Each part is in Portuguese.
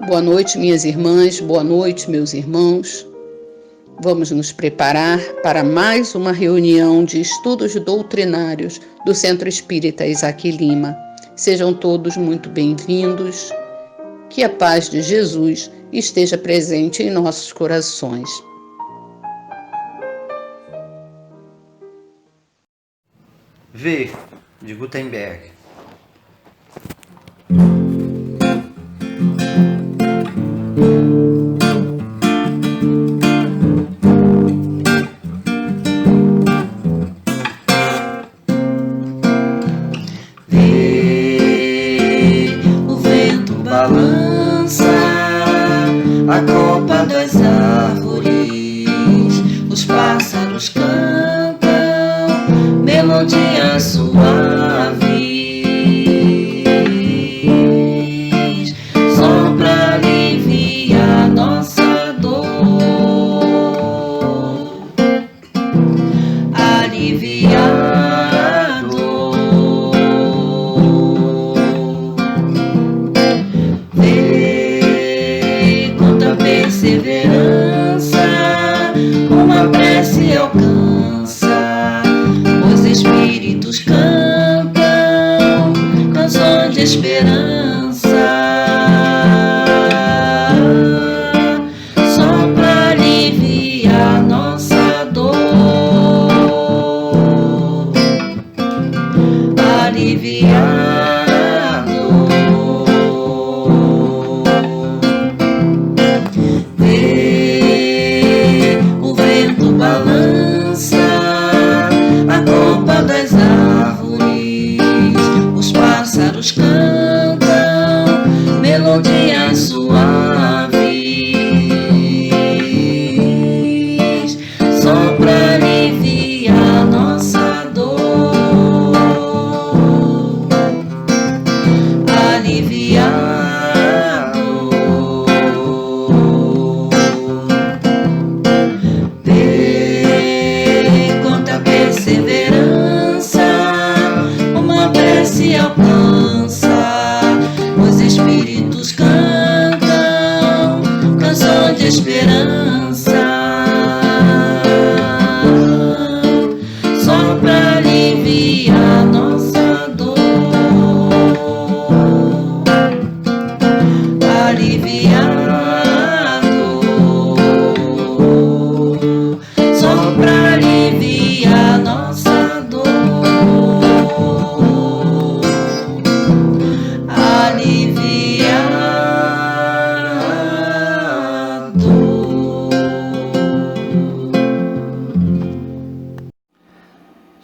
Boa noite, minhas irmãs, boa noite, meus irmãos. Vamos nos preparar para mais uma reunião de estudos doutrinários do Centro Espírita Isaac Lima. Sejam todos muito bem-vindos. Que a paz de Jesus esteja presente em nossos corações. V, de Gutenberg. Vê, o vento balança a copa das árvores, os pássaros cantam melodias suaves, só pra aliviar nossa dor, aliviar a dor. Vê quanta perseverança uma prece alcança. Os espíritos cantam canções de esperança, só pra aliviar nossa dor, aliviar a dor. Vê, o vento balança a copa das árvores, os pássaros cantam melodias suaves, só pra aliviar nossa dor, aliviar a dor. Vê quanta perseverança uma prece alcança. Os espíritos cantam canção de esperança, só pra aliviar nossa dor, aliviar a dor, só pra aliviar nossa dor, aliviar a dor.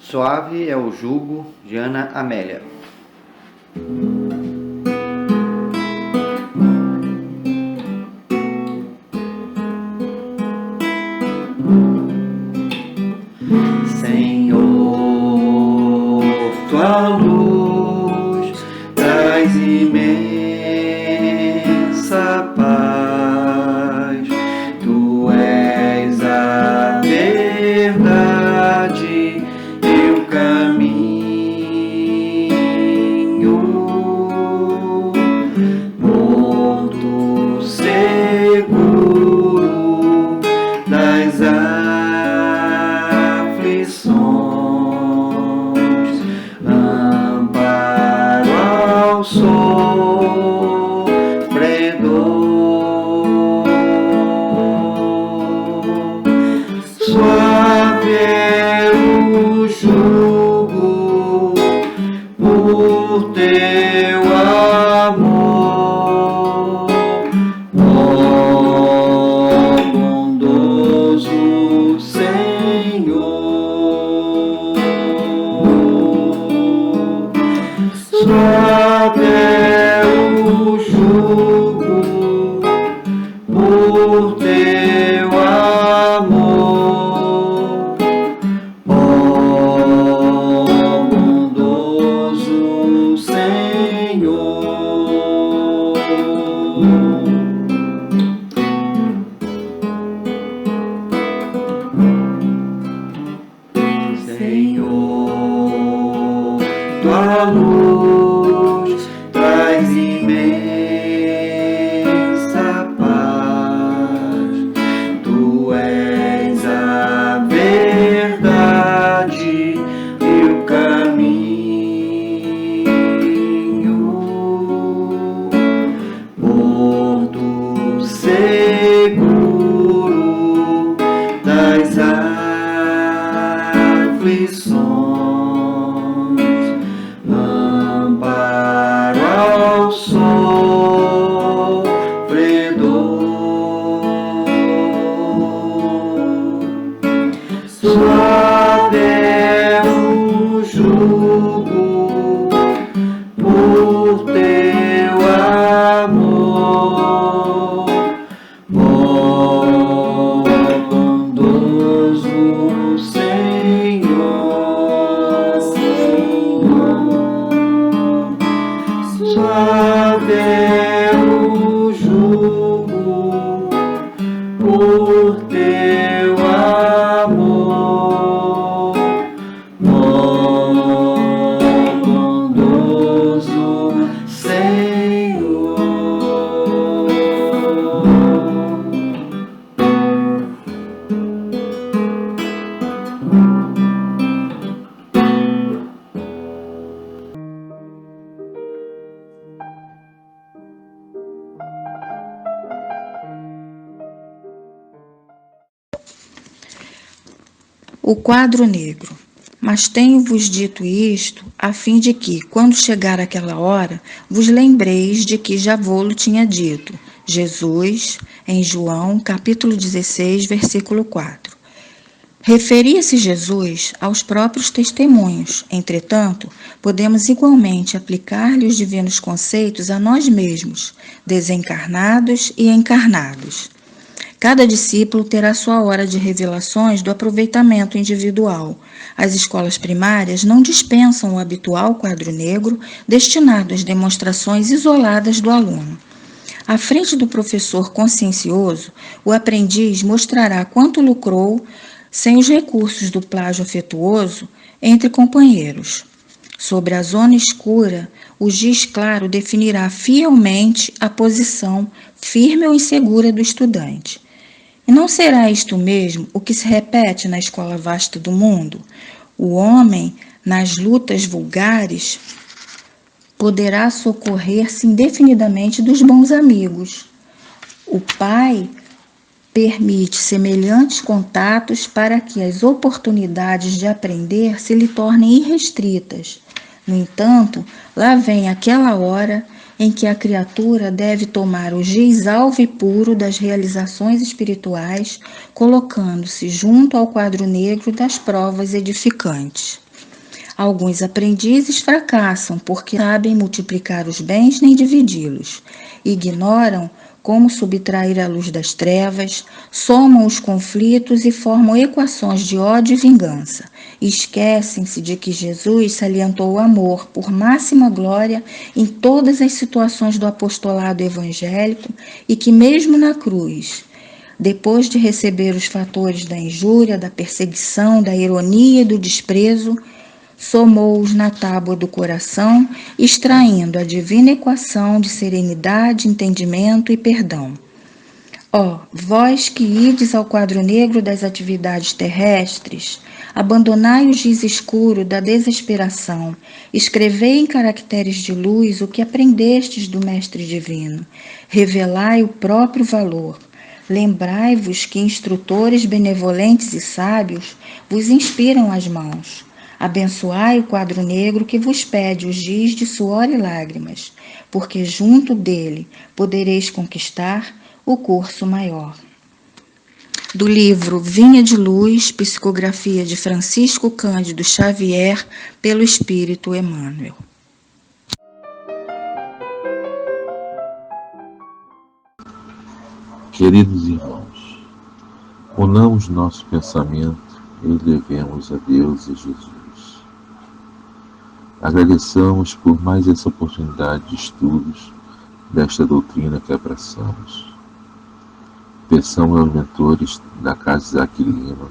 Suave é o jugo, de Ana Amélia. Senhor, tua luz traz imensa paz. Tu és a verdade e o caminho, porto seguro das aflições, amparo ao sofredor. Suave é o jugo por teu amor, ó bondoso Senhor. Suave é o jugo por teu amor, ó bondoso Senhor. Senhor, tua luz traz imensa Suave é o jugo por teu amor, bondoso Senhor. O quadro negro. Mas tenho-vos dito isto, a fim de que, quando chegar aquela hora, vos lembreis de que já vô-lo tinha dito. Jesus, em João, capítulo 16, versículo 4. Referia-se Jesus aos próprios testemunhos. Entretanto, podemos igualmente aplicar-lhe os divinos conceitos a nós mesmos, desencarnados e encarnados. Cada discípulo terá sua hora de revelações do aproveitamento individual. As escolas primárias não dispensam o habitual quadro negro destinado às demonstrações isoladas do aluno. À frente do professor consciencioso, o aprendiz mostrará quanto lucrou sem os recursos do plágio afetuoso entre companheiros. Sobre a zona escura, o giz claro definirá fielmente a posição firme ou insegura do estudante. E não será isto mesmo o que se repete na escola vasta do mundo? O homem, nas lutas vulgares, poderá socorrer-se indefinidamente dos bons amigos. O pai permite semelhantes contatos para que as oportunidades de aprender se lhe tornem irrestritas. No entanto, lá vem aquela hora em que a criatura deve tomar o giz alvo e puro das realizações espirituais, colocando-se junto ao quadro negro das provas edificantes. Alguns aprendizes fracassam porque não sabem multiplicar os bens nem dividi-los. Ignoram como subtrair a luz das trevas, somam os conflitos e formam equações de ódio e vingança. Esquecem-se de que Jesus salientou o amor por máxima glória em todas as situações do apostolado evangélico e que mesmo na cruz, depois de receber os fatores da injúria, da perseguição, da ironia e do desprezo, somou-os na tábua do coração, extraindo a divina equação de serenidade, entendimento e perdão. Ó, vós que ides ao quadro negro das atividades terrestres, abandonai o giz escuro da desesperação, escrevei em caracteres de luz o que aprendestes do Mestre Divino, revelai o próprio valor. Lembrai-vos que instrutores benevolentes e sábios vos inspiram as mãos. Abençoai o quadro negro que vos pede o giz de suor e lágrimas, porque junto dele podereis conquistar o curso maior. Do livro Vinha de Luz, psicografia de Francisco Cândido Xavier, pelo Espírito Emmanuel. Queridos irmãos, unamos nosso pensamento e levemos a Deus e Jesus. Agradeçamos por mais essa oportunidade de estudos desta doutrina que abraçamos. Peçamos aos mentores da Casa Isaac Lima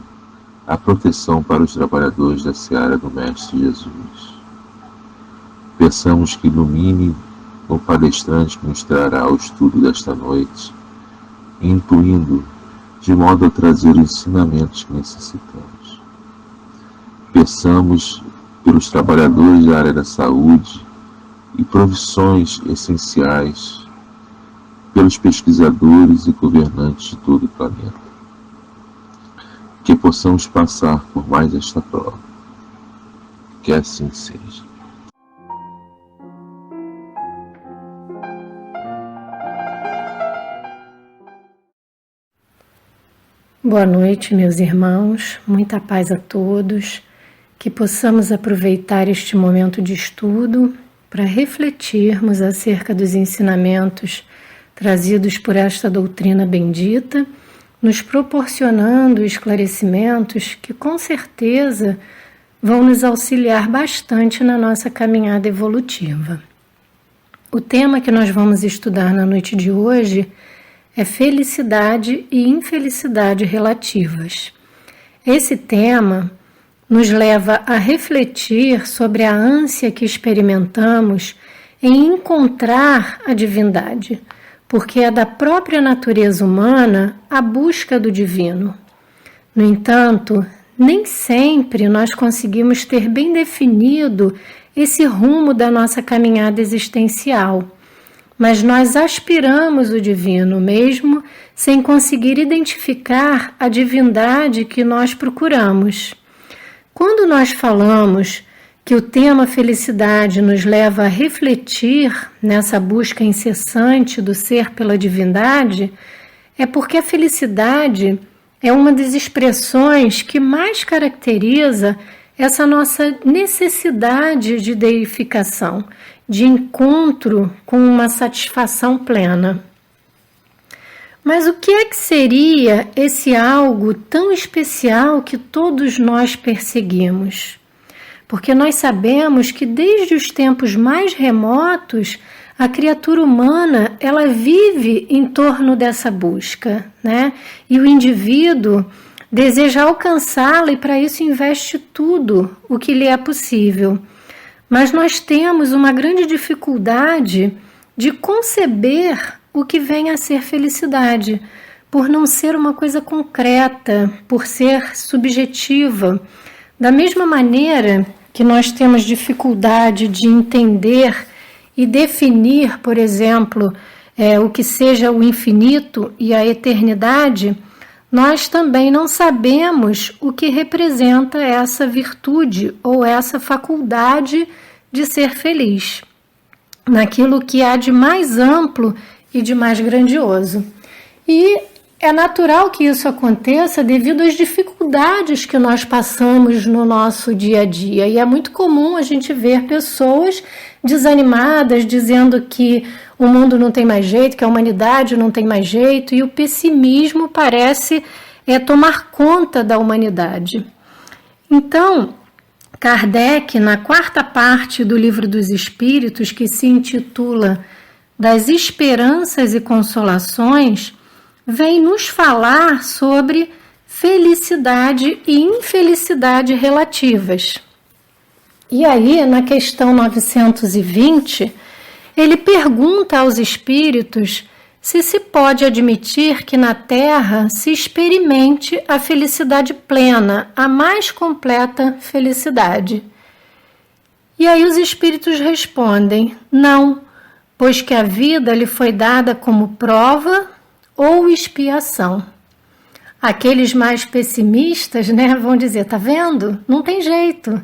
a proteção para os trabalhadores da seara do Mestre Jesus. Peçamos que ilumine o palestrante que nos trará o estudo desta noite, intuindo de modo a trazer os ensinamentos que necessitamos. Peçamos pelos trabalhadores da área da saúde e profissões essenciais, pelos pesquisadores e governantes de todo o planeta. Que possamos passar por mais esta prova. Que assim seja. Boa noite, meus irmãos, muita paz a todos, que possamos aproveitar este momento de estudo para refletirmos acerca dos ensinamentos trazidos por esta doutrina bendita, nos proporcionando esclarecimentos que com certeza vão nos auxiliar bastante na nossa caminhada evolutiva. O tema que nós vamos estudar na noite de hoje é felicidade e infelicidade relativas. Esse tema nos leva a refletir sobre a ânsia que experimentamos em encontrar a divindade, porque é da própria natureza humana a busca do divino. No entanto, nem sempre nós conseguimos ter bem definido esse rumo da nossa caminhada existencial, mas nós aspiramos o divino mesmo sem conseguir identificar a divindade que nós procuramos. Quando nós falamos que o tema felicidade nos leva a refletir nessa busca incessante do ser pela divindade, é porque a felicidade é uma das expressões que mais caracteriza essa nossa necessidade de deificação, de encontro com uma satisfação plena. Mas o que é que seria esse algo tão especial que todos nós perseguimos? Porque nós sabemos que desde os tempos mais remotos, a criatura humana, ela vive em torno dessa busca, né? E o indivíduo deseja alcançá-la e para isso investe tudo o que lhe é possível. Mas nós temos uma grande dificuldade de conceber o que vem a ser felicidade, por não ser uma coisa concreta, por ser subjetiva. Da mesma maneira que nós temos dificuldade de entender e definir, por exemplo, o que seja o infinito e a eternidade, nós também não sabemos o que representa essa virtude ou essa faculdade de ser feliz, naquilo que há de mais amplo e de mais grandioso. E é natural que isso aconteça devido às dificuldades que nós passamos no nosso dia a dia. E é muito comum a gente ver pessoas desanimadas, dizendo que o mundo não tem mais jeito, que a humanidade não tem mais jeito, e o pessimismo parece tomar conta da humanidade. Então, Kardec, na quarta parte do Livro dos Espíritos, que se intitula Das Esperanças e Consolações, vem nos falar sobre felicidade e infelicidade relativas. E aí, na questão 920, ele pergunta aos espíritos se pode admitir que na Terra se experimente a felicidade plena, a mais completa felicidade. E aí os espíritos respondem, não, pois que a vida lhe foi dada como prova ou expiação. Aqueles mais pessimistas, vão dizer, tá vendo? Não tem jeito.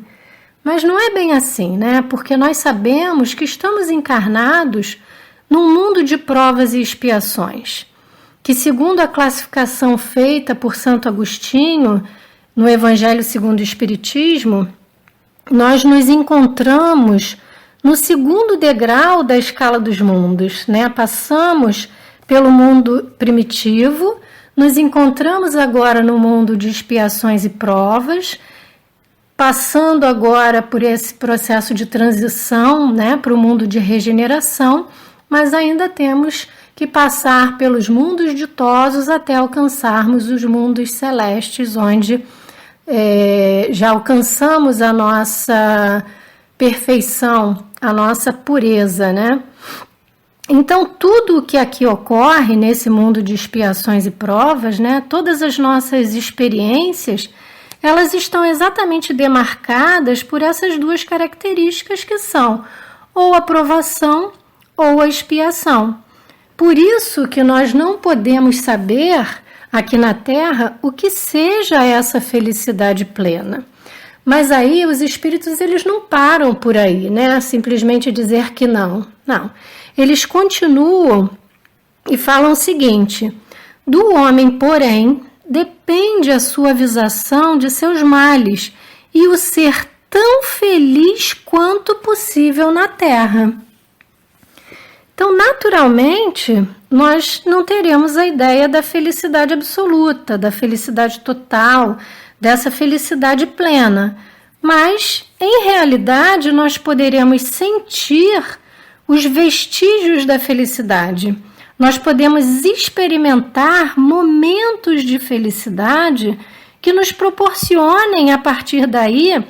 Mas não é bem assim, Porque nós sabemos que estamos encarnados num mundo de provas e expiações, que segundo a classificação feita por Santo Agostinho, no Evangelho segundo o Espiritismo, nós nos encontramos no segundo degrau da escala dos mundos, Passamos pelo mundo primitivo, nos encontramos agora no mundo de expiações e provas, passando agora por esse processo de transição, para o mundo de regeneração, mas ainda temos que passar pelos mundos ditosos até alcançarmos os mundos celestes, onde já alcançamos a nossa perfeição, a nossa pureza, Então, tudo o que aqui ocorre nesse mundo de expiações e provas, todas as nossas experiências, elas estão exatamente demarcadas por essas duas características que são ou a provação ou a expiação. Por isso que nós não podemos saber aqui na Terra o que seja essa felicidade plena. Mas aí os espíritos eles não param por aí, simplesmente dizer que não. Não. Eles continuam e falam o seguinte: do homem, porém, depende a suavização de seus males e o ser tão feliz quanto possível na Terra. Então, naturalmente, nós não teremos a ideia da felicidade absoluta, da felicidade total, dessa felicidade plena. Mas, em realidade, nós poderemos sentir os vestígios da felicidade. Nós podemos experimentar momentos de felicidade que nos proporcionem, a partir daí,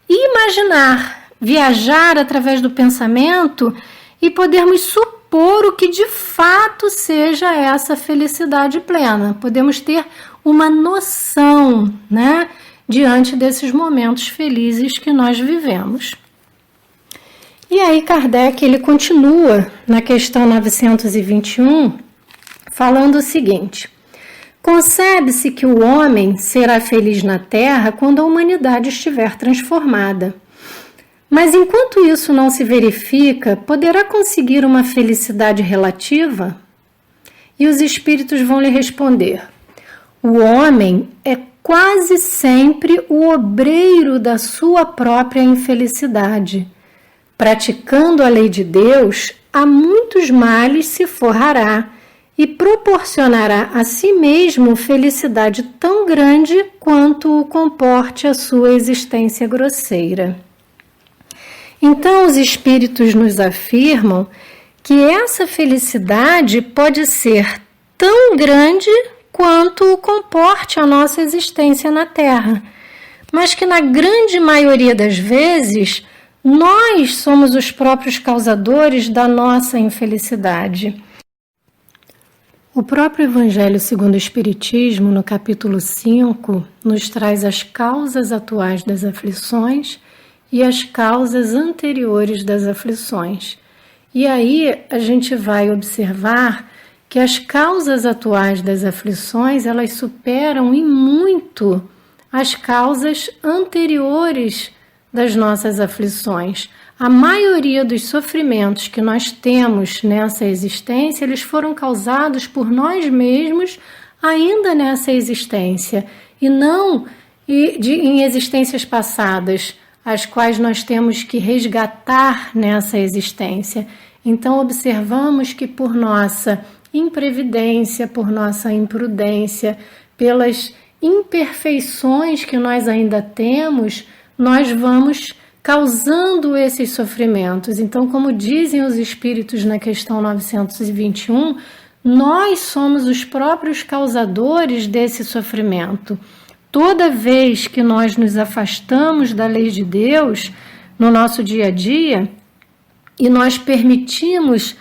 imaginar, viajar através do pensamento e podermos supor o que de fato seja essa felicidade plena. Podemos ter uma noção, né, diante desses momentos felizes que nós vivemos. E aí Kardec ele continua na questão 921, falando o seguinte: concebe-se que o homem será feliz na Terra quando a humanidade estiver transformada. Mas enquanto isso não se verifica, poderá conseguir uma felicidade relativa? E os espíritos vão lhe responder: o homem é quase sempre o obreiro da sua própria infelicidade. Praticando a lei de Deus, a muitos males se forrará e proporcionará a si mesmo felicidade tão grande quanto o comporte a sua existência grosseira. Então, os espíritos nos afirmam que essa felicidade pode ser tão grande quanto comporte a nossa existência na Terra, mas que na grande maioria das vezes nós somos os próprios causadores da nossa infelicidade. O próprio Evangelho segundo o Espiritismo, no capítulo 5, nos traz as causas atuais das aflições e as causas anteriores das aflições. E aí a gente vai observar que as causas atuais das aflições, elas superam em muito as causas anteriores das nossas aflições. A maioria dos sofrimentos que nós temos nessa existência, eles foram causados por nós mesmos ainda nessa existência, e não em existências passadas, as quais nós temos que resgatar nessa existência. Então observamos que por nossa imprevidência, por nossa imprudência, pelas imperfeições que nós ainda temos, nós vamos causando esses sofrimentos. Então, como dizem os espíritos na questão 921, nós somos os próprios causadores desse sofrimento. Toda vez que nós nos afastamos da lei de Deus no nosso dia a dia e nós permitimos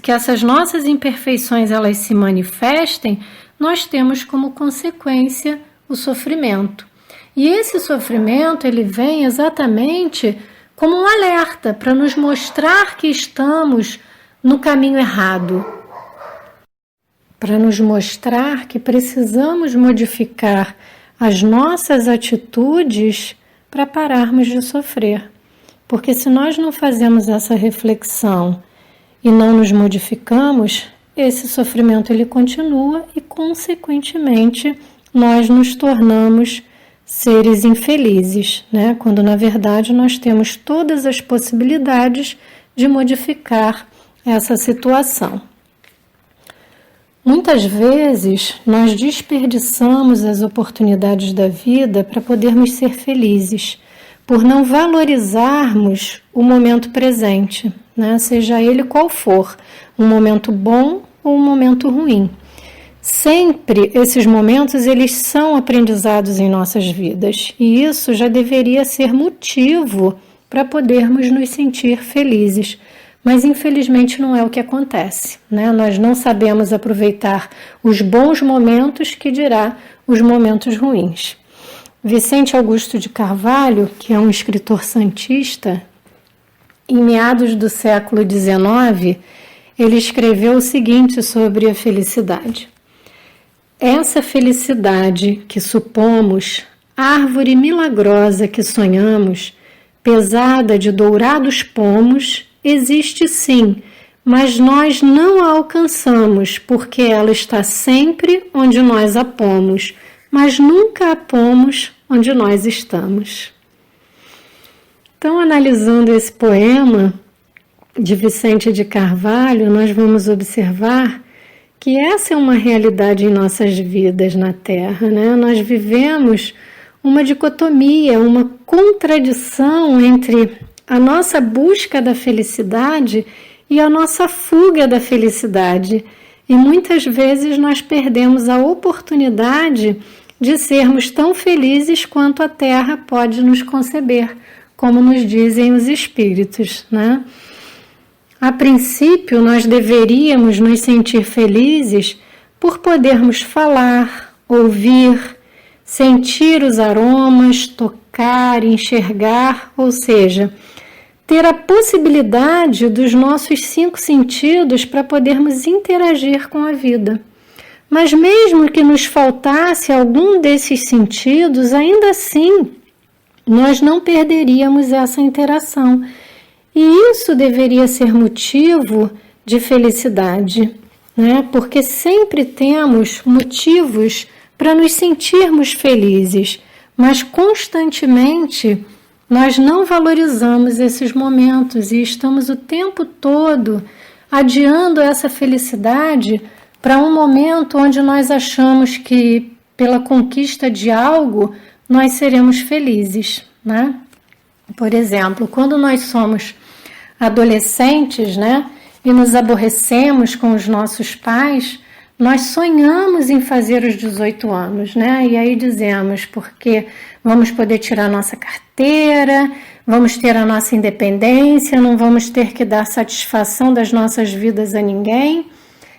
que essas nossas imperfeições elas se manifestem, nós temos como consequência o sofrimento. E esse sofrimento ele vem exatamente como um alerta para nos mostrar que estamos no caminho errado, para nos mostrar que precisamos modificar as nossas atitudes para pararmos de sofrer. Porque se nós não fazemos essa reflexão e não nos modificamos, esse sofrimento ele continua e, consequentemente, nós nos tornamos seres infelizes, né? Quando na verdade nós temos todas as possibilidades de modificar essa situação. Muitas vezes nós desperdiçamos as oportunidades da vida para podermos ser felizes, por não valorizarmos o momento presente, né? Seja ele qual for, um momento bom ou um momento ruim. Sempre esses momentos eles são aprendizados em nossas vidas, e isso já deveria ser motivo para podermos nos sentir felizes, mas infelizmente não é o que acontece, né? Nós não sabemos aproveitar os bons momentos, que dirá os momentos ruins. Vicente Augusto de Carvalho, que é um escritor santista, em meados do século XIX, ele escreveu o seguinte sobre a felicidade: essa felicidade que supomos, árvore milagrosa que sonhamos, pesada de dourados pomos, existe sim, mas nós não a alcançamos, porque ela está sempre onde nós a pomos, mas nunca a pomos onde nós estamos. Então, analisando esse poema de Vicente de Carvalho, nós vamos observar que essa é uma realidade em nossas vidas na Terra, né? Nós vivemos uma dicotomia, uma contradição entre a nossa busca da felicidade e a nossa fuga da felicidade. E muitas vezes nós perdemos a oportunidade de sermos tão felizes quanto a Terra pode nos conceber, como nos dizem os espíritos, né? A princípio, nós deveríamos nos sentir felizes por podermos falar, ouvir, sentir os aromas, tocar, enxergar, ou seja, ter a possibilidade dos nossos 5 sentidos para podermos interagir com a vida. Mas mesmo que nos faltasse algum desses sentidos, ainda assim, nós não perderíamos essa interação. E isso deveria ser motivo de felicidade, né? Porque sempre temos motivos para nos sentirmos felizes, mas constantemente nós não valorizamos esses momentos e estamos o tempo todo adiando essa felicidade para um momento onde nós achamos que pela conquista de algo nós seremos felizes, né? Por exemplo, quando nós somos adolescentes, né, e nos aborrecemos com os nossos pais, nós sonhamos em fazer os 18 anos, né? E aí dizemos, porque vamos poder tirar nossa carteira, vamos ter a nossa independência, não vamos ter que dar satisfação das nossas vidas a ninguém,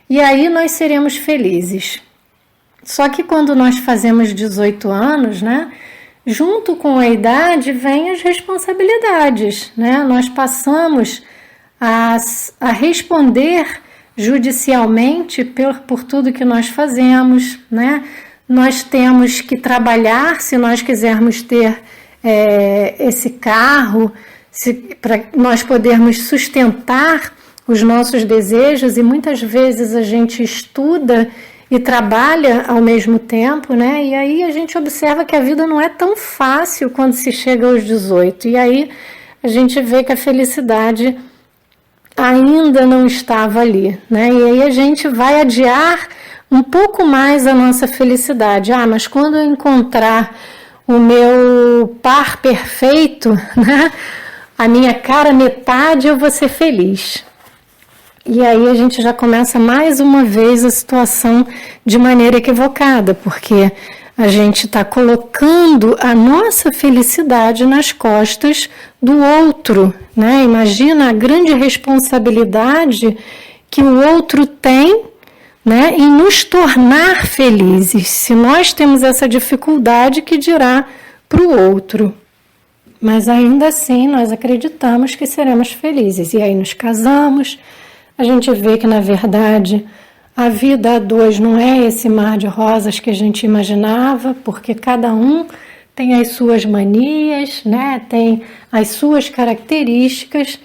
e aí nós seremos felizes. Só que quando nós fazemos 18 anos, né, junto com a idade vem as responsabilidades, né? Nós passamos a responder judicialmente por tudo que nós fazemos, né? Nós temos que trabalhar se nós quisermos ter esse carro, para nós podermos sustentar os nossos desejos, e muitas vezes a gente estuda e trabalha ao mesmo tempo, né? E aí a gente observa que a vida não é tão fácil quando se chega aos 18, e aí a gente vê que a felicidade ainda não estava ali, né? E aí a gente vai adiar um pouco mais a nossa felicidade. Mas quando eu encontrar o meu par perfeito, né, a minha cara metade, eu vou ser feliz. E aí a gente já começa mais uma vez a situação de maneira equivocada, porque a gente está colocando a nossa felicidade nas costas do outro, né? Imagina a grande responsabilidade que o outro tem, né, em nos tornar felizes. Se nós temos essa dificuldade, que dirá para o outro? Mas ainda assim nós acreditamos que seremos felizes. E aí nos casamos, a gente vê que na verdade a vida a dois não é esse mar de rosas que a gente imaginava, porque cada um tem as suas manias, né? Tem as suas características,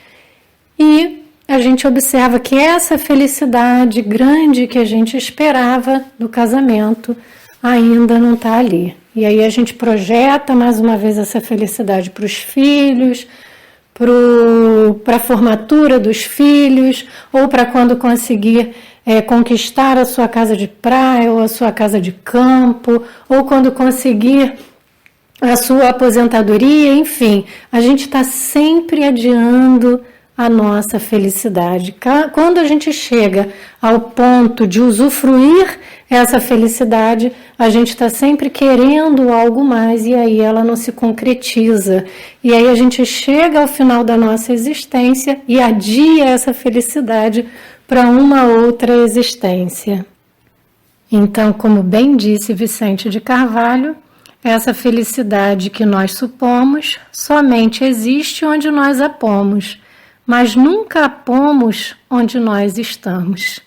e a gente observa que essa felicidade grande que a gente esperava do casamento ainda não está ali. E aí a gente projeta mais uma vez essa felicidade para os filhos, para a formatura dos filhos, ou para quando conseguir conquistar a sua casa de praia ou a sua casa de campo, ou quando conseguir a sua aposentadoria, enfim, a gente está sempre adiando a nossa felicidade. Quando a gente chega ao ponto de usufruir essa felicidade, a gente está sempre querendo algo mais, e aí ela não se concretiza. E aí a gente chega ao final da nossa existência e adia essa felicidade para uma outra existência. Então, como bem disse Vicente de Carvalho, essa felicidade que nós supomos somente existe onde nós a pomos, mas nunca a pomos onde nós estamos.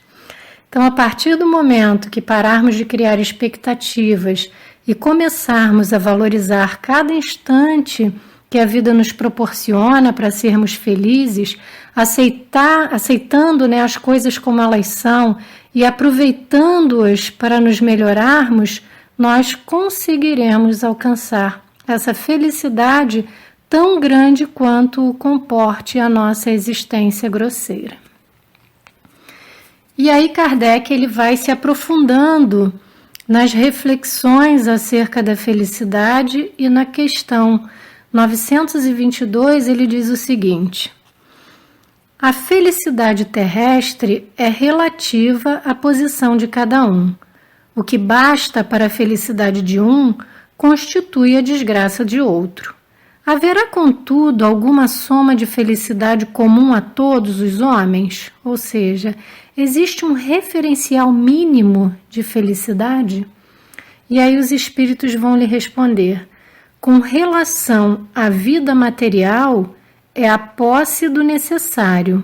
Então, a partir do momento que pararmos de criar expectativas e começarmos a valorizar cada instante que a vida nos proporciona para sermos felizes, aceitando, né, as coisas como elas são e aproveitando-as para nos melhorarmos, nós conseguiremos alcançar essa felicidade tão grande quanto comporte a nossa existência grosseira. E aí Kardec ele vai se aprofundando nas reflexões acerca da felicidade e na questão 922, ele diz o seguinte: a felicidade terrestre é relativa à posição de cada um. O que basta para a felicidade de um constitui a desgraça de outro. Haverá, contudo, alguma soma de felicidade comum a todos os homens? Ou seja, existe um referencial mínimo de felicidade? E aí os espíritos vão lhe responder: com relação à vida material, é a posse do necessário.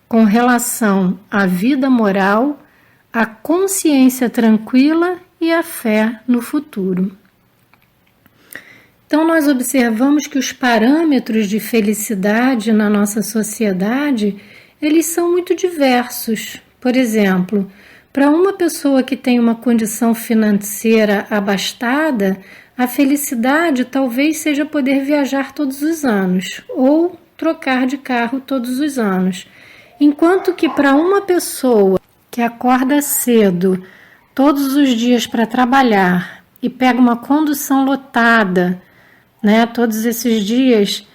Com relação à vida moral, a consciência tranquila e a fé no futuro. Então, nós observamos que os parâmetros de felicidade na nossa sociedade, eles são muito diversos. Por exemplo, para uma pessoa que tem uma condição financeira abastada, a felicidade talvez seja poder viajar todos os anos ou trocar de carro todos os anos. Enquanto que para uma pessoa que acorda cedo todos os dias para trabalhar e pega uma condução lotada, todos esses dias,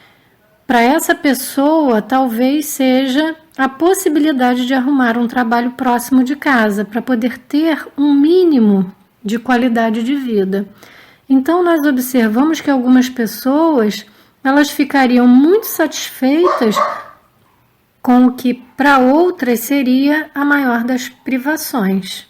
para essa pessoa talvez seja a possibilidade de arrumar um trabalho próximo de casa para poder ter um mínimo de qualidade de vida. Então nós observamos que algumas pessoas, elas ficariam muito satisfeitas com o que para outras seria a maior das privações.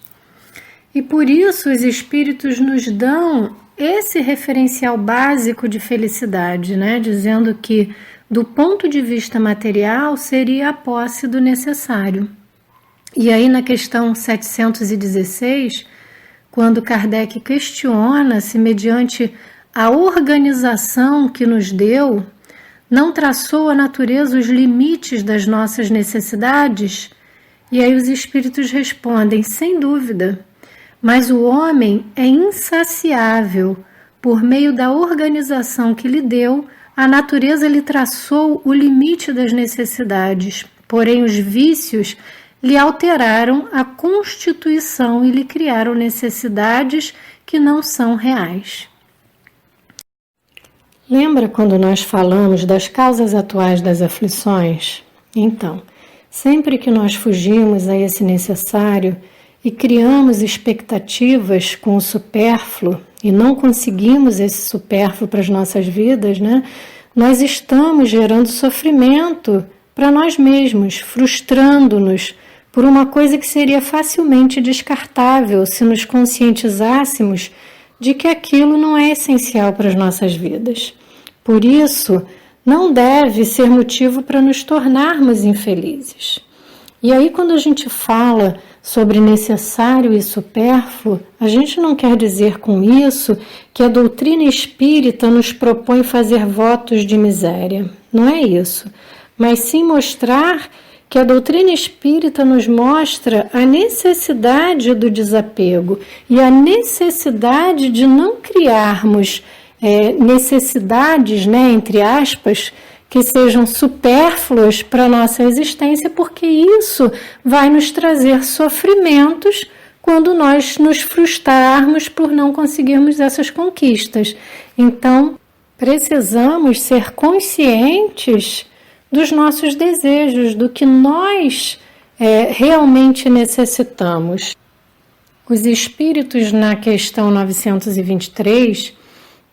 E por isso os espíritos nos dão esse referencial básico de felicidade, dizendo que do ponto de vista material seria a posse do necessário. E aí na questão 716, quando Kardec questiona se mediante a organização que nos deu, não traçou a natureza os limites das nossas necessidades? E aí os espíritos respondem: sem dúvida, mas o homem é insaciável. Por meio da organização que lhe deu, a natureza lhe traçou o limite das necessidades, porém os vícios lhe alteraram a constituição e lhe criaram necessidades que não são reais. Lembra quando nós falamos das causas atuais das aflições? Então, sempre que nós fugimos a esse necessário e criamos expectativas com o supérfluo e não conseguimos esse supérfluo para as nossas vidas, nós estamos gerando sofrimento para nós mesmos, frustrando-nos por uma coisa que seria facilmente descartável se nos conscientizássemos de que aquilo não é essencial para as nossas vidas. Por isso, não deve ser motivo para nos tornarmos infelizes. E aí, quando a gente fala sobre necessário e supérfluo, a gente não quer dizer com isso que a doutrina espírita nos propõe fazer votos de miséria. Não é isso. Mas sim mostrar que a doutrina espírita nos mostra a necessidade do desapego e a necessidade de não criarmos necessidades, entre aspas, que sejam supérfluas para a nossa existência, porque isso vai nos trazer sofrimentos quando nós nos frustrarmos por não conseguirmos essas conquistas. Então, precisamos ser conscientes dos nossos desejos, do que nós realmente necessitamos. Os espíritos, na questão 923,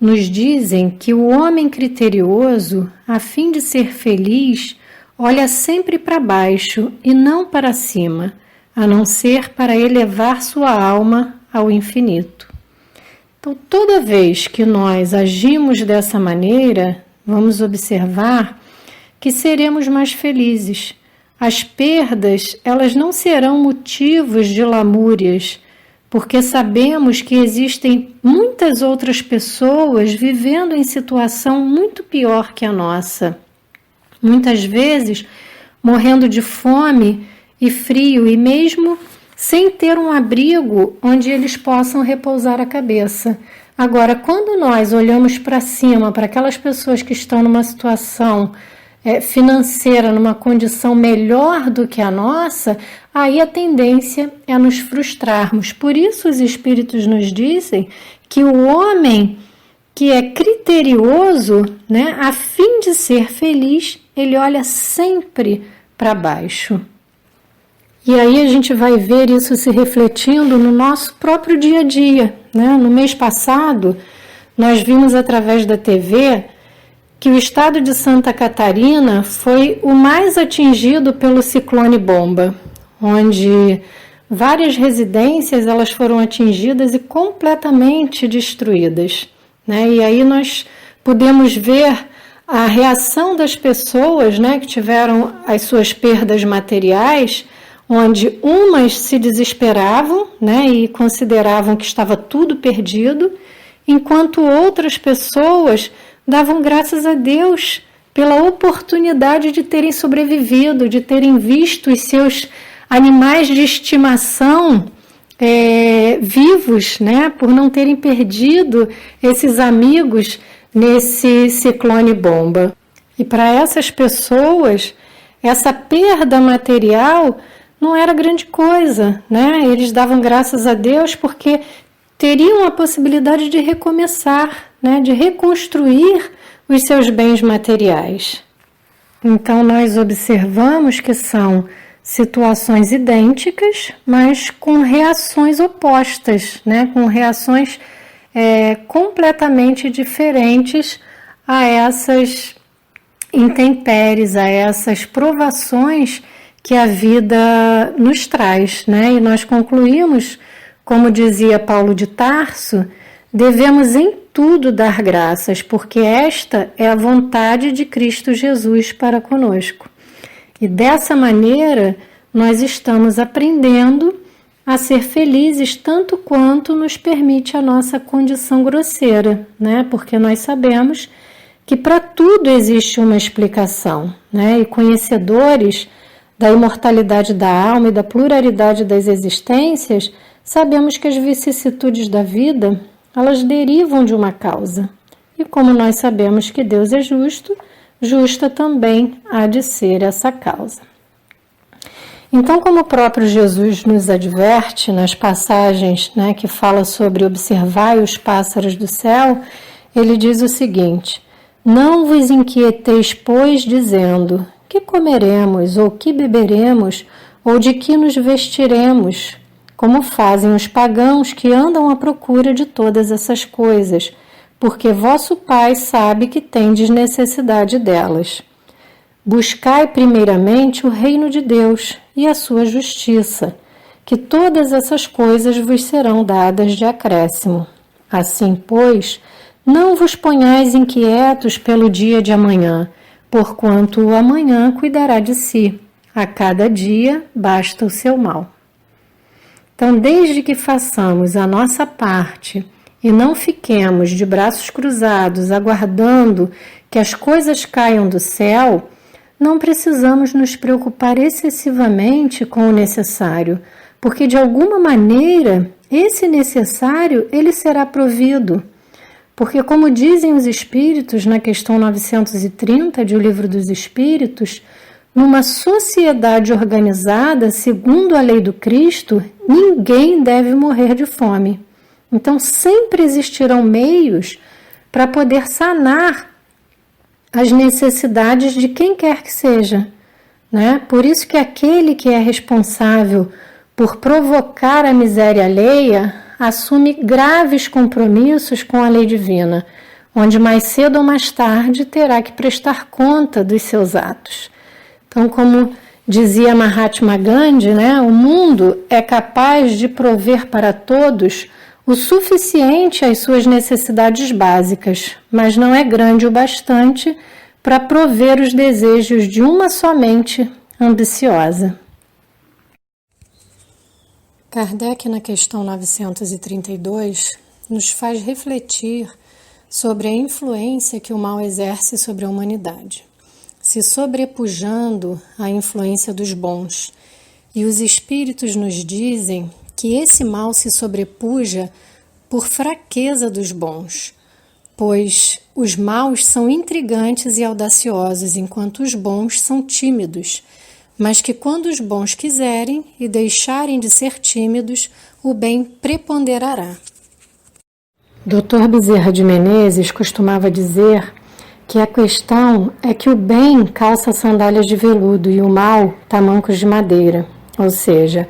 nos dizem que o homem criterioso, a fim de ser feliz, olha sempre para baixo e não para cima, a não ser para elevar sua alma ao infinito. Então, toda vez que nós agimos dessa maneira, vamos observar que seremos mais felizes. As perdas, elas não serão motivos de lamúrias, porque sabemos que existem muitas outras pessoas vivendo em situação muito pior que a nossa. Muitas vezes morrendo de fome e frio e mesmo sem ter um abrigo onde eles possam repousar a cabeça. Agora, quando nós olhamos para cima, para aquelas pessoas que estão numa situação financeira, numa condição melhor do que a nossa, aí a tendência é nos frustrarmos. Por isso os espíritos nos dizem que o homem que é criterioso, né, a fim de ser feliz, ele olha sempre para baixo. E aí a gente vai ver isso se refletindo no nosso próprio dia a dia, né? No mês passado, nós vimos através da TV que o estado de Santa Catarina foi o mais atingido pelo ciclone bomba, onde várias residências elas foram atingidas e completamente destruídas, né? E aí nós pudemos ver a reação das pessoas, né, que tiveram as suas perdas materiais, onde umas se desesperavam, né, e consideravam que estava tudo perdido, enquanto outras pessoas davam graças a Deus pela oportunidade de terem sobrevivido, de terem visto os seus animais de estimação vivos, né, por não terem perdido esses amigos nesse ciclone bomba. E para essas pessoas, essa perda material não era grande coisa, né? Eles davam graças a Deus porque teriam a possibilidade de recomeçar, né? De reconstruir os seus bens materiais. Então, nós observamos que são situações idênticas, mas com reações opostas, né? Com reações completamente diferentes a essas intempéries, a essas provações que a vida nos traz, né? E nós concluímos, como dizia Paulo de Tarso, devemos em tudo dar graças, porque esta é a vontade de Cristo Jesus para conosco. E dessa maneira, nós estamos aprendendo a ser felizes tanto quanto nos permite a nossa condição grosseira, né? Porque nós sabemos que para tudo existe uma explicação, né? E conhecedores da imortalidade da alma e da pluralidade das existências, sabemos que as vicissitudes da vida, elas derivam de uma causa. E como nós sabemos que Deus é justo, justa também há de ser essa causa. Então, como o próprio Jesus nos adverte nas passagens, né, que fala sobre observar os pássaros do céu, ele diz o seguinte: não vos inquieteis, pois, dizendo, que comeremos, ou que beberemos, ou de que nos vestiremos, como fazem os pagãos que andam à procura de todas essas coisas, porque vosso Pai sabe que tendes necessidade delas. Buscai primeiramente o reino de Deus e a sua justiça, que todas essas coisas vos serão dadas de acréscimo. Assim, pois, não vos ponhais inquietos pelo dia de amanhã, porquanto o amanhã cuidará de si. A cada dia basta o seu mal. Então, desde que façamos a nossa parte e não fiquemos de braços cruzados aguardando que as coisas caiam do céu, não precisamos nos preocupar excessivamente com o necessário, porque de alguma maneira esse necessário ele será provido. Porque, como dizem os Espíritos na questão 930 de O Livro dos Espíritos, numa sociedade organizada, segundo a lei do Cristo, ninguém deve morrer de fome. Então, sempre existirão meios para poder sanar as necessidades de quem quer que seja, né? Por isso que aquele que é responsável por provocar a miséria alheia assume graves compromissos com a lei divina, onde mais cedo ou mais tarde terá que prestar conta dos seus atos. Então, como dizia Mahatma Gandhi, né, o mundo é capaz de prover para todos o suficiente às suas necessidades básicas, mas não é grande o bastante para prover os desejos de uma só mente ambiciosa. Kardec, na questão 932, nos faz refletir sobre a influência que o mal exerce sobre a humanidade, se sobrepujando à influência dos bons. E os espíritos nos dizem que esse mal se sobrepuja por fraqueza dos bons, pois os maus são intrigantes e audaciosos, enquanto os bons são tímidos, mas que quando os bons quiserem e deixarem de ser tímidos, o bem preponderará. Dr. Bezerra de Menezes costumava dizer que a questão é que o bem calça sandálias de veludo e o mal tamancos de madeira. Ou seja,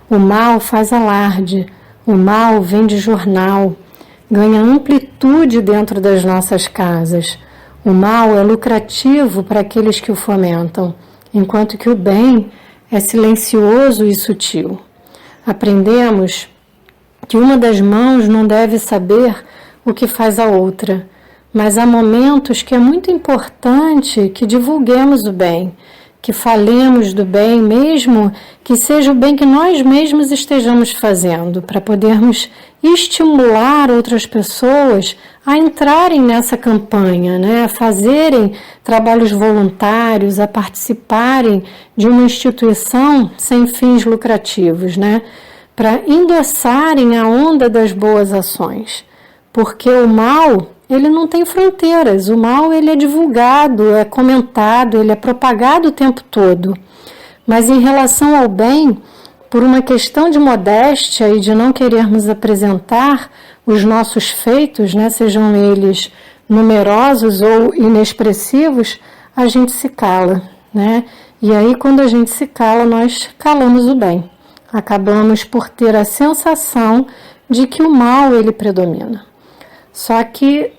o mal faz alarde, o mal vende jornal, ganha amplitude dentro das nossas casas. O mal é lucrativo para aqueles que o fomentam, enquanto que o bem é silencioso e sutil. Aprendemos que uma das mãos não deve saber o que faz a outra, mas há momentos que é muito importante que divulguemos o bem, que falemos do bem, mesmo que seja o bem que nós mesmos estejamos fazendo, para podermos estimular outras pessoas a entrarem nessa campanha, né? A fazerem trabalhos voluntários, a participarem de uma instituição sem fins lucrativos, né? Para endossarem a onda das boas ações, porque o mal, ele não tem fronteiras, o mal ele é divulgado, é comentado, ele é propagado o tempo todo, mas em relação ao bem, por uma questão de modéstia e de não querermos apresentar os nossos feitos, né, sejam eles numerosos ou inexpressivos, a gente se cala, né? E aí quando a gente se cala, nós calamos o bem. Acabamos por ter a sensação de que o mal ele predomina. Só que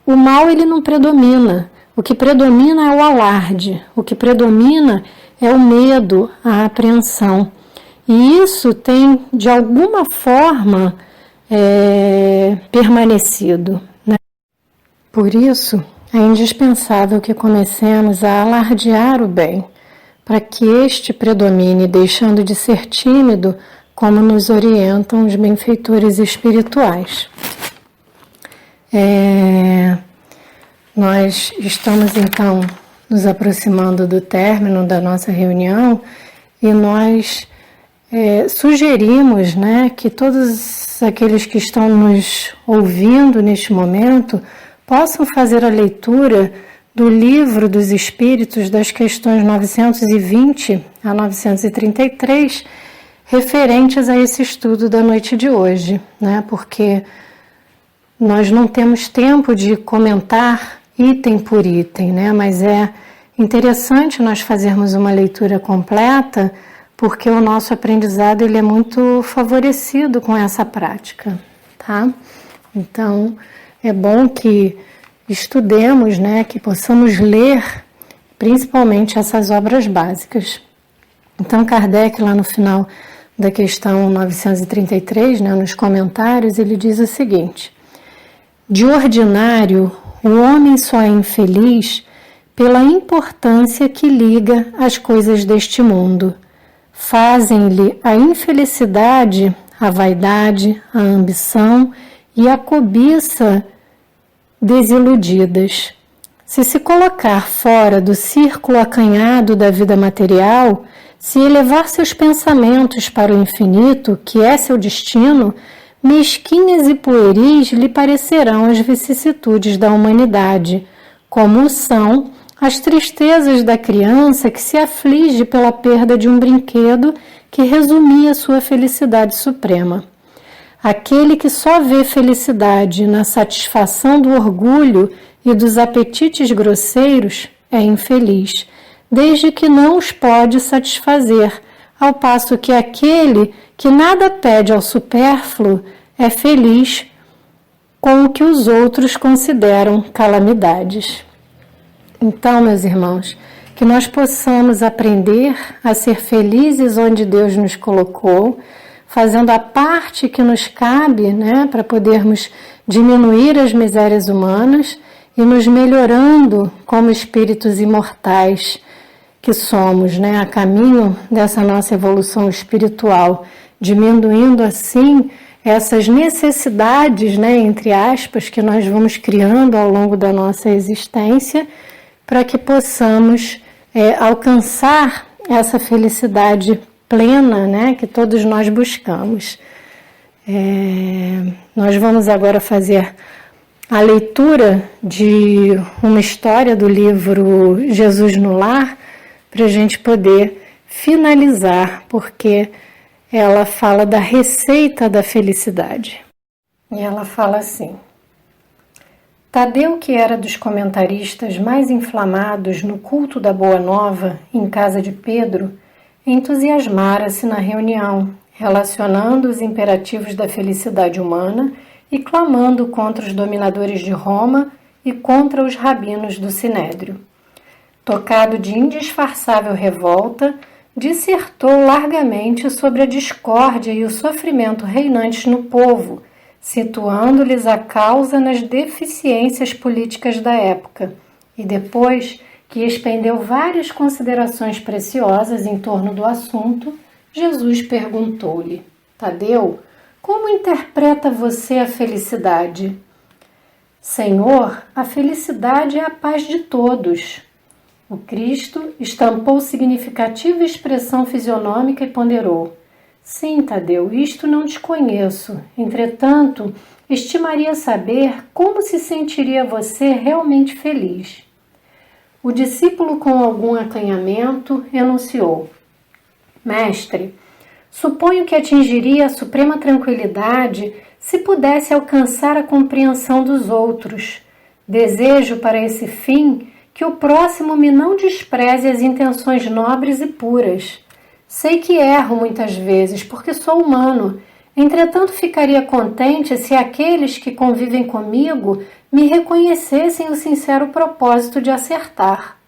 o mal ele não predomina. O que predomina é o alarde. O que predomina é o medo, a apreensão. E isso tem, de alguma forma, permanecido, né? Por isso, é indispensável que comecemos a alardear o bem, para que este predomine, deixando de ser tímido, como nos orientam os benfeitores espirituais. Nós estamos, então, nos aproximando do término da nossa reunião e nós sugerimos, né, que todos aqueles que estão nos ouvindo neste momento possam fazer a leitura do Livro dos Espíritos, das questões 920 a 933, referentes a esse estudo da noite de hoje, né? Porque nós não temos tempo de comentar item por item, né? Mas é interessante nós fazermos uma leitura completa, porque o nosso aprendizado ele é muito favorecido com essa prática, tá? Então, é bom que estudemos, né, que possamos ler principalmente essas obras básicas. Então, Kardec, lá no final da questão 933, né, nos comentários, ele diz o seguinte: de ordinário, o homem só é infeliz pela importância que liga às coisas deste mundo. Fazem-lhe a infelicidade, a vaidade, a ambição e a cobiça desiludidas. Se colocar fora do círculo acanhado da vida material, se elevar seus pensamentos para o infinito, que é seu destino, mesquinhas e pueris lhe parecerão as vicissitudes da humanidade, como são as tristezas da criança que se aflige pela perda de um brinquedo que resumia sua felicidade suprema. Aquele que só vê felicidade na satisfação do orgulho e dos apetites grosseiros é infeliz, desde que não os pode satisfazer, ao passo que aquele que nada pede ao supérfluo é feliz com o que os outros consideram calamidades. Então, meus irmãos, que nós possamos aprender a ser felizes onde Deus nos colocou, fazendo a parte que nos cabe, né, para podermos diminuir as misérias humanas e nos melhorando como espíritos imortais que somos, né, a caminho dessa nossa evolução espiritual, diminuindo assim essas necessidades, né, entre aspas, que nós vamos criando ao longo da nossa existência, para que possamos alcançar essa felicidade plena, né, que todos nós buscamos. Nós vamos agora fazer a leitura de uma história do livro Jesus no Lar, para a gente poder finalizar, porque ela fala da receita da felicidade. E ela fala assim: Tadeu, que era dos comentaristas mais inflamados no culto da Boa Nova em casa de Pedro, entusiasmara-se na reunião, relacionando os imperativos da felicidade humana e clamando contra os dominadores de Roma e contra os rabinos do Sinédrio. Tocado de indisfarçável revolta, dissertou largamente sobre a discórdia e o sofrimento reinantes no povo, situando-lhes a causa nas deficiências políticas da época, e depois que expendeu várias considerações preciosas em torno do assunto, Jesus perguntou-lhe: Tadeu, como interpreta você a felicidade? Senhor, a felicidade é a paz de todos. O Cristo estampou significativa expressão fisionômica e ponderou: Sim, Tadeu, isto não desconheço. Entretanto, estimaria saber como se sentiria você realmente feliz. O discípulo, com algum acanhamento, enunciou: Mestre, suponho que atingiria a suprema tranquilidade se pudesse alcançar a compreensão dos outros. Desejo para esse fim que o próximo me não despreze as intenções nobres e puras. Sei que erro muitas vezes, porque sou humano. Entretanto, ficaria contente se aqueles que convivem comigo me reconhecessem o sincero propósito de acertar.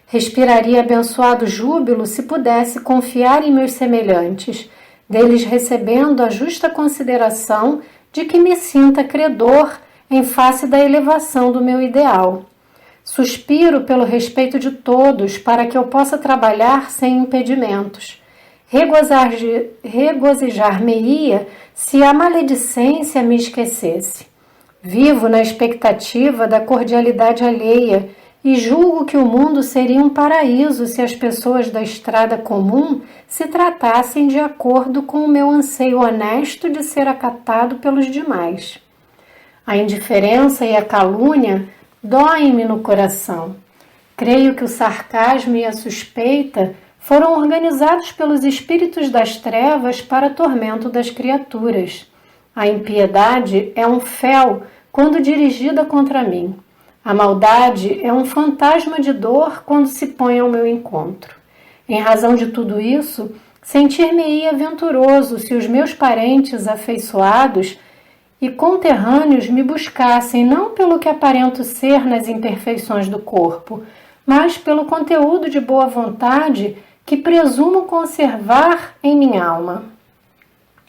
Respiraria abençoado júbilo se pudesse confiar em meus semelhantes, deles recebendo a justa consideração de que me sinta credor em face da elevação do meu ideal. Suspiro pelo respeito de todos para que eu possa trabalhar sem impedimentos. Regozijar-me-ia se a maledicência me esquecesse. Vivo na expectativa da cordialidade alheia e julgo que o mundo seria um paraíso se as pessoas da estrada comum se tratassem de acordo com o meu anseio honesto de ser acatado pelos demais. A indiferença e a calúnia doem-me no coração. Creio que o sarcasmo e a suspeita foram organizados pelos espíritos das trevas para tormento das criaturas. A impiedade é um fel quando dirigida contra mim. A maldade é um fantasma de dor quando se põe ao meu encontro. Em razão de tudo isso, sentir-me-ia venturoso se os meus parentes afeiçoados e conterrâneos me buscassem não pelo que aparento ser nas imperfeições do corpo, mas pelo conteúdo de boa vontade que presumo conservar em minha alma.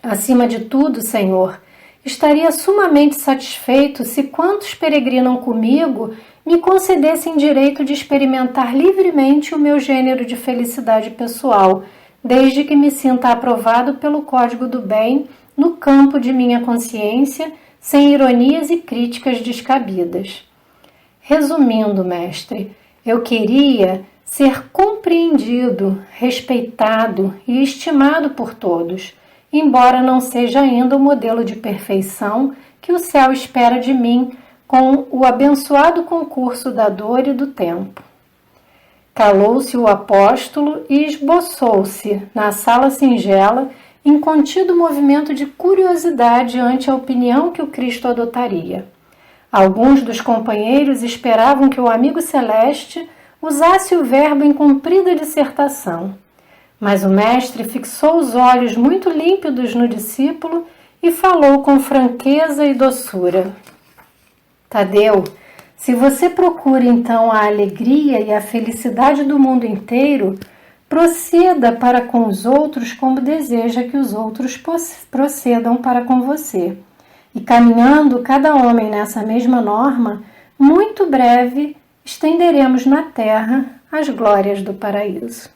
Acima de tudo, Senhor, estaria sumamente satisfeito se quantos peregrinam comigo me concedessem direito de experimentar livremente o meu gênero de felicidade pessoal, desde que me sinta aprovado pelo código do bem no campo de minha consciência, sem ironias e críticas descabidas. Resumindo, mestre, eu queria ser compreendido, respeitado e estimado por todos, embora não seja ainda o modelo de perfeição que o céu espera de mim com o abençoado concurso da dor e do tempo. Calou-se o apóstolo e esboçou-se, na sala singela, em contido movimento de curiosidade ante a opinião que o Cristo adotaria. Alguns dos companheiros esperavam que o amigo celeste usasse o verbo em comprida dissertação. Mas o mestre fixou os olhos muito límpidos no discípulo e falou com franqueza e doçura. Tadeu, se você procura então a alegria e a felicidade do mundo inteiro, proceda para com os outros como deseja que os outros procedam para com você. E caminhando cada homem nessa mesma norma, muito breve estenderemos na terra as glórias do paraíso.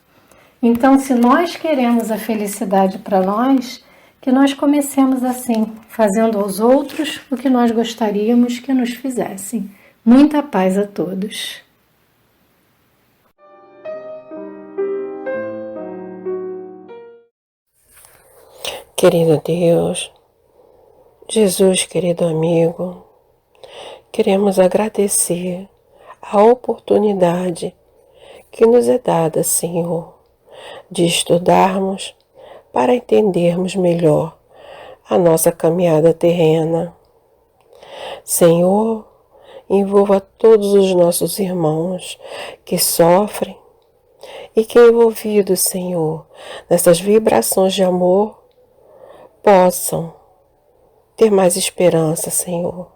Então, se nós queremos a felicidade para nós, que nós comecemos assim, fazendo aos outros o que nós gostaríamos que nos fizessem. Muita paz a todos. Querido Deus, Jesus, querido amigo, queremos agradecer a oportunidade que nos é dada, Senhor, de estudarmos para entendermos melhor a nossa caminhada terrena. Senhor, envolva todos os nossos irmãos que sofrem e que, envolvidos, Senhor, nessas vibrações de amor, possam ter mais esperança, Senhor.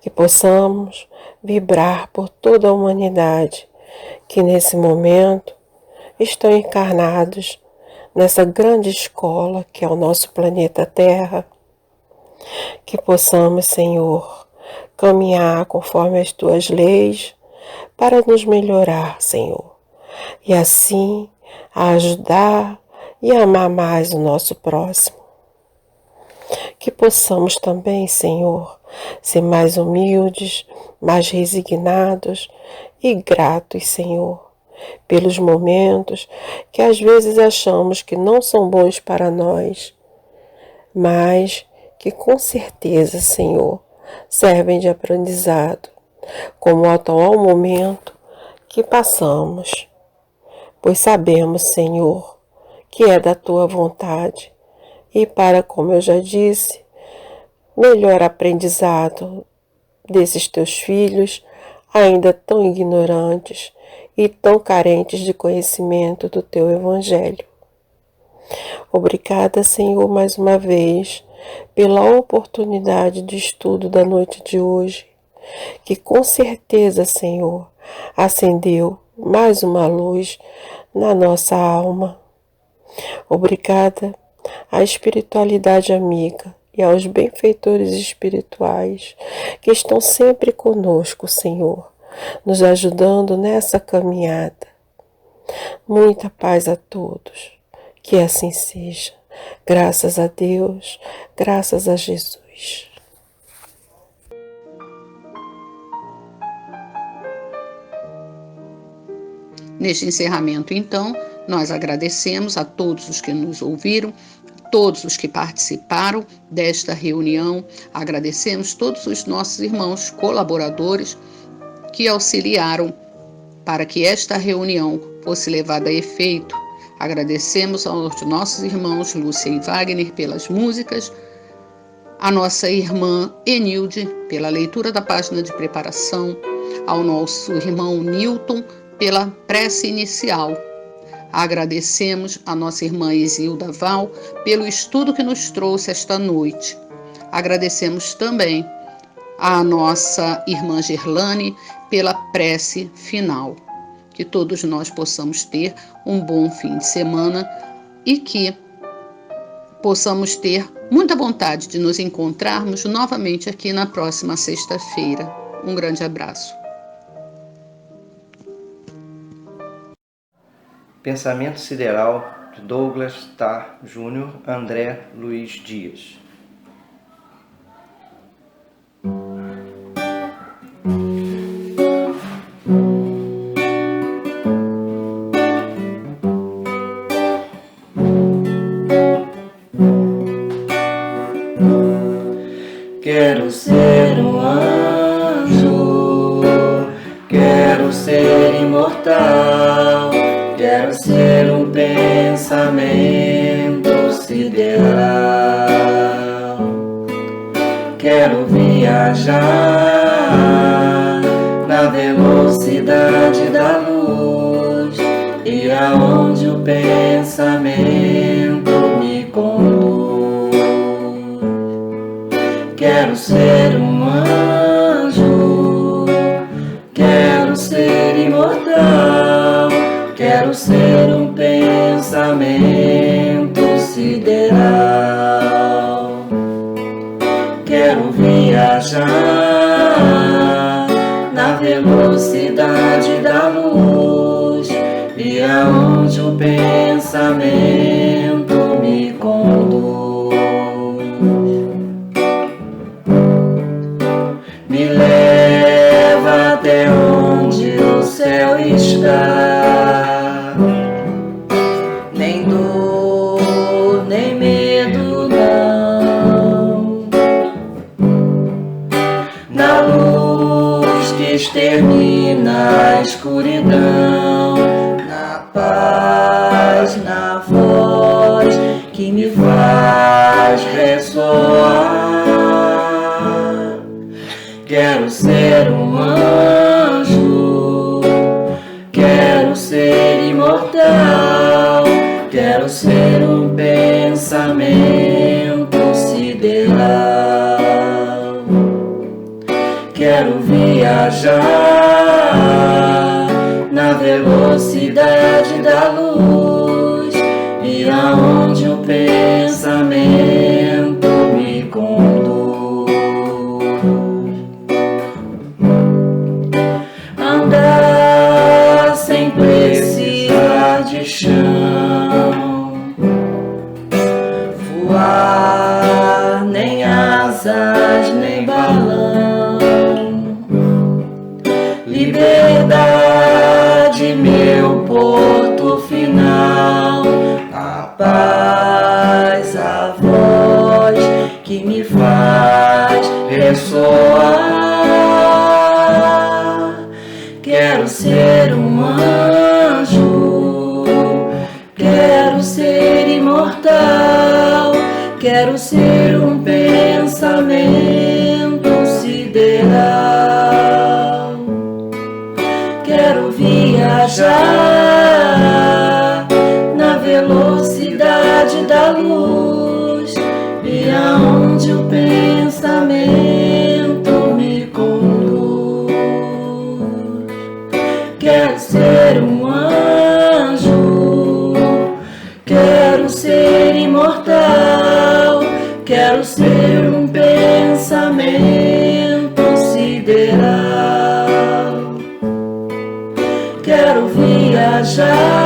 Que possamos vibrar por toda a humanidade que nesse momento estão encarnados nessa grande escola que é o nosso planeta Terra. Que possamos, Senhor, caminhar conforme as Tuas leis para nos melhorar, Senhor, e assim ajudar e amar mais o nosso próximo. Que possamos também, Senhor, ser mais humildes, mais resignados e gratos, Senhor, pelos momentos que às vezes achamos que não são bons para nós, mas que com certeza, Senhor, servem de aprendizado, como o atual momento que passamos, pois sabemos, Senhor, que é da Tua vontade e para, como eu já disse, melhor aprendizado desses Teus filhos, ainda tão ignorantes e tão carentes de conhecimento do Teu Evangelho. Obrigada, Senhor, mais uma vez, pela oportunidade de estudo da noite de hoje, que com certeza, Senhor, acendeu mais uma luz na nossa alma. Obrigada à espiritualidade amiga e aos benfeitores espirituais que estão sempre conosco, Senhor, nos ajudando nessa caminhada. Muita paz a todos, que assim seja. Graças a Deus, graças a Jesus. Neste encerramento, então, nós agradecemos a todos os que nos ouviram, todos os que participaram desta reunião. Agradecemos todos os nossos irmãos colaboradores que auxiliaram para que esta reunião fosse levada a efeito. Agradecemos aos nossos irmãos Lúcia e Wagner pelas músicas, a nossa irmã Enilde pela leitura da página de preparação, ao nosso irmão Newton pela prece inicial. Agradecemos a nossa irmã Isilda Val pelo estudo que nos trouxe esta noite. Agradecemos também a nossa irmã Gerlane pela prece final. Que todos nós possamos ter um bom fim de semana e que possamos ter muita vontade de nos encontrarmos novamente aqui na próxima sexta-feira. Um grande abraço. Pensamento Sideral, de Douglas Tarr Jr., André Luiz Dias. Quero ser um anjo, quero ser imortal, quero ser um pensamento sideral. Quero viajar na velocidade da luz, ir aonde o pensamento me conduz. Quero ser um anjo, quero ser imortal, quero ser um pensamento sideral. Quero viajar na velocidade da luz, e aonde o pensamento me conduz. Me leva até onde o céu está. Nem dor, nem medo, não. Na luz que extermina a escuridão, na paz, na voz que me faz ressoar. Quero ser um anjo, quero ser imortal, quero ser um pensamento sideral. Quero viajar na velocidade da luz e aonde o pensamento me conduz. Andar sem precisar de chão, voar nem asas nem balão. Liberdade, meu porto final, a paz, a voz que me faz ressoar. Quero ser um anjo, quero ser imortal, quero ser um pensamento sideral. Quero viajar na velocidade da luz e aonde o pensamento me conduz. Quero ser um anjo, quero ser imortal, quero ser um pensamento sideral. Quero viajar